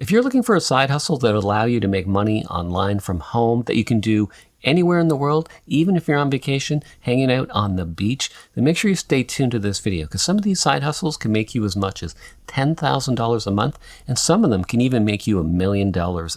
If you're looking for a side hustle that will allow you to make money online from home that you can do anywhere in the world, even if you're on vacation, hanging out on the beach, then make sure you stay tuned to this video because some of these side hustles can make you as much as $10,000 a month, and some of them can even make you $1 million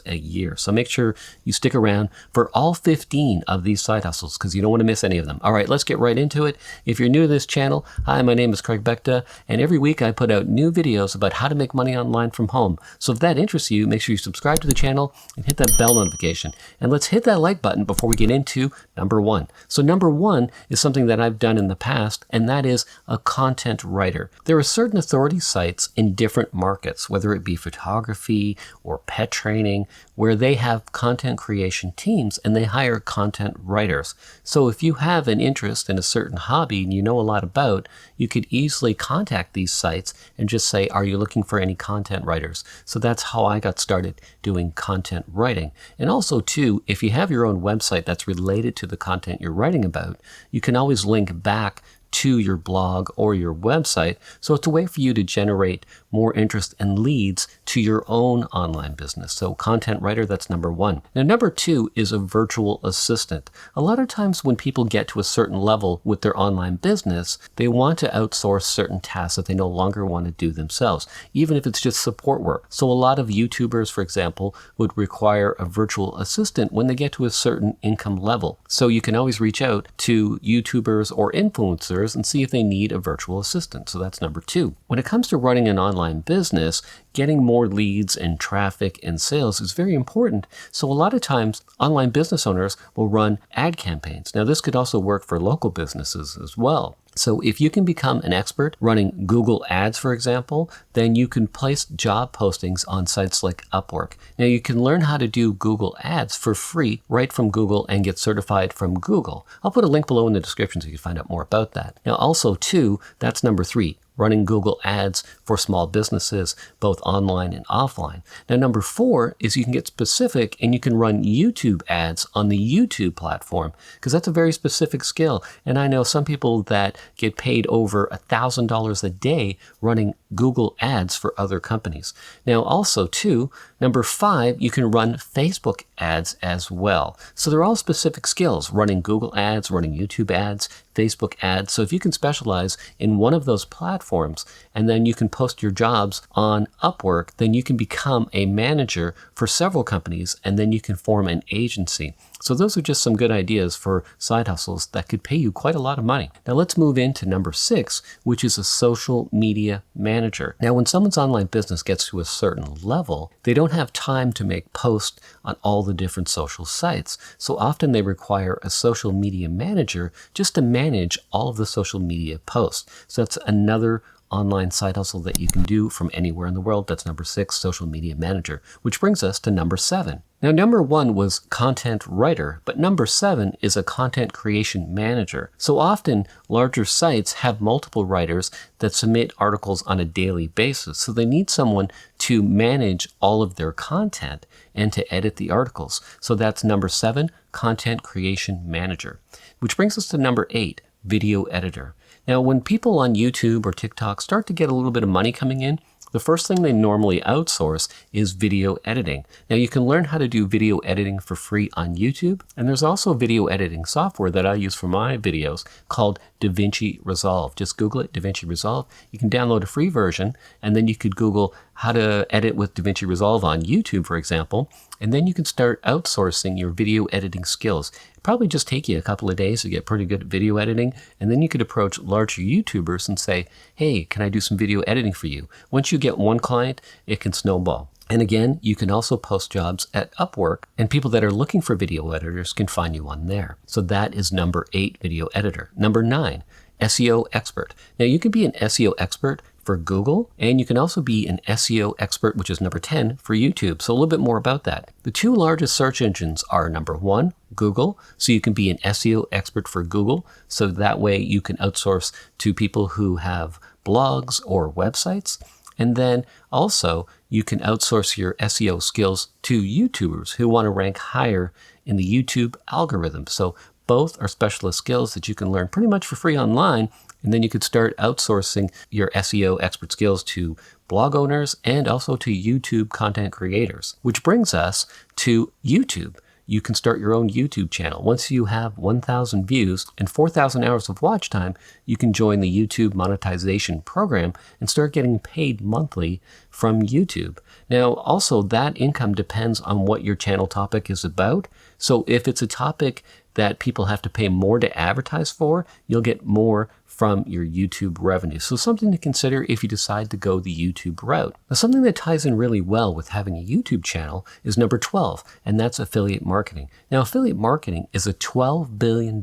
a year. So make sure you stick around for all 15 of these side hustles because you don't want to miss any of them. All right, let's get right into it. If you're new to this channel, hi, my name is Craig Becta, and every week I put out new videos about how to make money online from home. So if that interests you, make sure you subscribe to the channel and hit that bell notification. And let's hit that like button before we get into number one. So number one is something that I've done in the past, and that is a content writer. There are certain authority sites in different markets, whether it be photography or pet training, where they have content creation teams and they hire content writers. So if you have an interest in a certain hobby and you know a lot about, you could easily contact these sites and just say, are you looking for any content writers? So that's how I got started doing content writing. And also too, if you have your own website that's related to the content you're writing about, you can always link back to your blog or your website. So it's a way for you to generate more interest and leads to your own online business. So content writer, that's number one. Now, number two is a virtual assistant. A lot of times when people get to a certain level with their online business, they want to outsource certain tasks that they no longer want to do themselves, even if it's just support work. So a lot of YouTubers, for example, would require a virtual assistant when they get to a certain income level. So you can always reach out to YouTubers or influencers and see if they need a virtual assistant. So that's number two. When it comes to running an online business, getting more leads and traffic and sales is very important. So a lot of times online business owners will run ad campaigns. Now this could also work for local businesses as well. So if you can become an expert running Google Ads, for example, then you can place job postings on sites like Upwork. Now you can learn how to do Google Ads for free right from Google and get certified from Google. I'll put a link below in the description so you can find out more about that. Now also too, that's number three, running Google Ads for small businesses, both online and offline. Now, number four is you can get specific and you can run YouTube ads on the YouTube platform because that's a very specific skill. And I know some people that get paid over $1,000 a day running Google Ads for other companies. Now, also too, number five, you can run Facebook ads as well. So they're all specific skills, running Google ads, running YouTube ads, Facebook ads. So if you can specialize in one of those platforms and then you can post your jobs on Upwork, then you can become a manager for several companies and then you can form an agency. So those are just some good ideas for side hustles that could pay you quite a lot of money. Now let's move into number six, which is a social media manager. Now when someone's online business gets to a certain level, they don't have time to make posts on all the different social sites. So often they require a social media manager just to manage all of the social media posts. So that's another online side hustle that you can do from anywhere in the world. That's number six, social media manager, which brings us to number seven. Now, number one was content writer, but number seven is a content creation manager. So often larger sites have multiple writers that submit articles on a daily basis. So they need someone to manage all of their content and to edit the articles. So that's number seven, content creation manager, which brings us to number eight, video editor. Now, when people on YouTube or TikTok start to get a little bit of money coming in, the first thing they normally outsource is video editing. Now, you can learn how to do video editing for free on YouTube, and there's also video editing software that I use for my videos called DaVinci Resolve. Just Google it, DaVinci Resolve. You can download a free version, and then you could Google how to edit with DaVinci Resolve on YouTube, for example, and then you can start outsourcing your video editing skills. It probably just take you a couple of days to get pretty good at video editing, and then you could approach larger YouTubers and say, hey, can I do some video editing for you? Once you get one client, it can snowball. And again, you can also post jobs at Upwork, and people that are looking for video editors can find you on there. So that is number eight, video editor. Number nine, SEO expert. Now you can be an SEO expert for Google, and you can also be an SEO expert, which is number 10 for YouTube. So a little bit more about that. The two largest search engines are number one, Google. So you can be an SEO expert for Google. So that way you can outsource to people who have blogs or websites. And then also you can outsource your SEO skills to YouTubers who want to rank higher in the YouTube algorithm. So both are specialist skills that you can learn pretty much for free online And then you could start outsourcing your SEO expert skills to blog owners and also to YouTube content creators. Which brings us to YouTube. You can start your own YouTube channel. Once you have 1,000 views and 4,000 hours of watch time, you can join the YouTube monetization program and start getting paid monthly from YouTube. Now, also that income depends on what your channel topic is about. So if it's a topic that people have to pay more to advertise for, you'll get more from your YouTube revenue. So something to consider if you decide to go the YouTube route. Now, something that ties in really well with having a YouTube channel is number 12, and that's affiliate marketing. Now, affiliate marketing is a $12 billion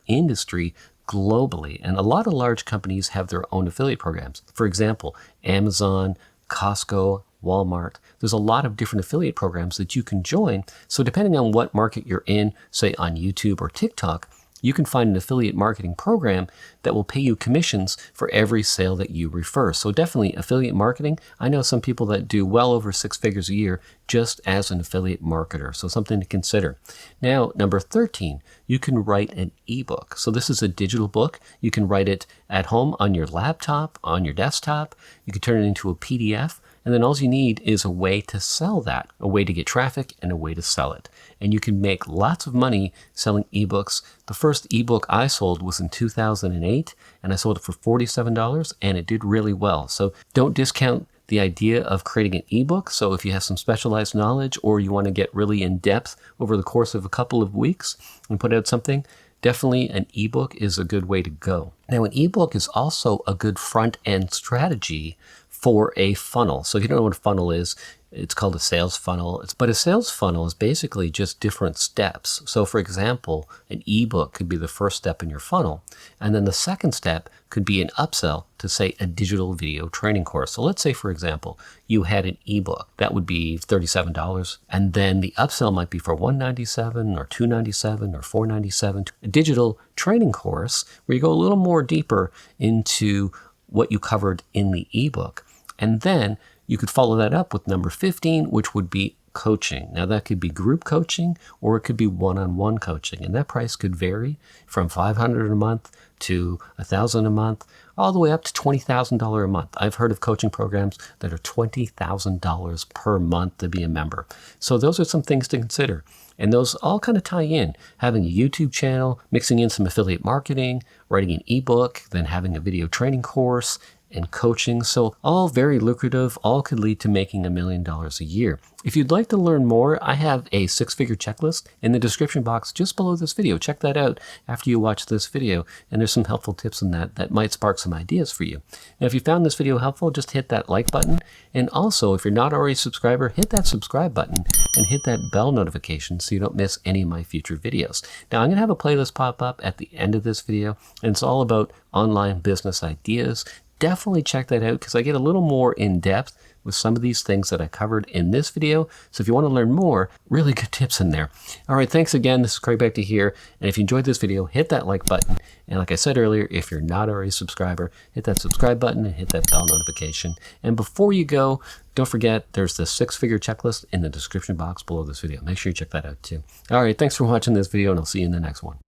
industry globally, and a lot of large companies have their own affiliate programs. For example, Amazon, Costco, Walmart. There's a lot of different affiliate programs that you can join. So depending on what market you're in, say on YouTube or TikTok, you can find an affiliate marketing program that will pay you commissions for every sale that you refer. So definitely affiliate marketing. I know some people that do well over 6 figures a year just as an affiliate marketer. So something to consider. Now, number 13, you can write an ebook. So this is a digital book. You can write it at home on your laptop, on your desktop. You can turn it into a PDF. And then all you need is a way to sell that, a way to get traffic and a way to sell it. And you can make lots of money selling ebooks. The first ebook I sold was in 2008, and I sold it for $47, and it did really well. So don't discount the idea of creating an ebook. So if you have some specialized knowledge or you want to get really in depth over the course of a couple of weeks and put out something, definitely an ebook is a good way to go. Now, an ebook is also a good front-end strategy for a funnel. So if you don't know what a funnel is, it's called a sales funnel. But a sales funnel is basically just different steps. So for example, an ebook could be the first step in your funnel. And then the second step could be an upsell to, say, a digital video training course. So let's say, for example, you had an ebook. That would be $37. And then the upsell might be for $197 or $297 or $497. A digital training course where you go a little more deeper into what you covered in the ebook. And then you could follow that up with number 15, which would be coaching. Now that could be group coaching or it could be one-on-one coaching. And that price could vary from $500 a month to $1,000 a month, all the way up to $20,000 a month. I've heard of coaching programs that are $20,000 per month to be a member. So those are some things to consider. And those all kind of tie in. Having a YouTube channel, mixing in some affiliate marketing, writing an ebook, then having a video training course, and coaching. So all very lucrative, all could lead to making $1 million a year. If you'd like to learn more, I have a 6-figure checklist in the description box just below this video. Check that out after you watch this video. And there's some helpful tips in that might spark some ideas for you. Now, if you found this video helpful, just hit that like button. And also, if you're not already a subscriber, hit that subscribe button and hit that bell notification so you don't miss any of my future videos. Now, I'm going to have a playlist pop up at the end of this video, and it's all about online business ideas. Definitely check that out because I get a little more in depth with some of these things that I covered in this video. So if you want to learn more, really good tips in there. All right, thanks again. This is Craig Beck here. And if you enjoyed this video, hit that like button. And like I said earlier, if you're not already a subscriber, hit that subscribe button and hit that bell notification. And before you go, don't forget, there's the 6-figure checklist in the description box below this video. Make sure you check that out too. All right, thanks for watching this video, and I'll see you in the next one.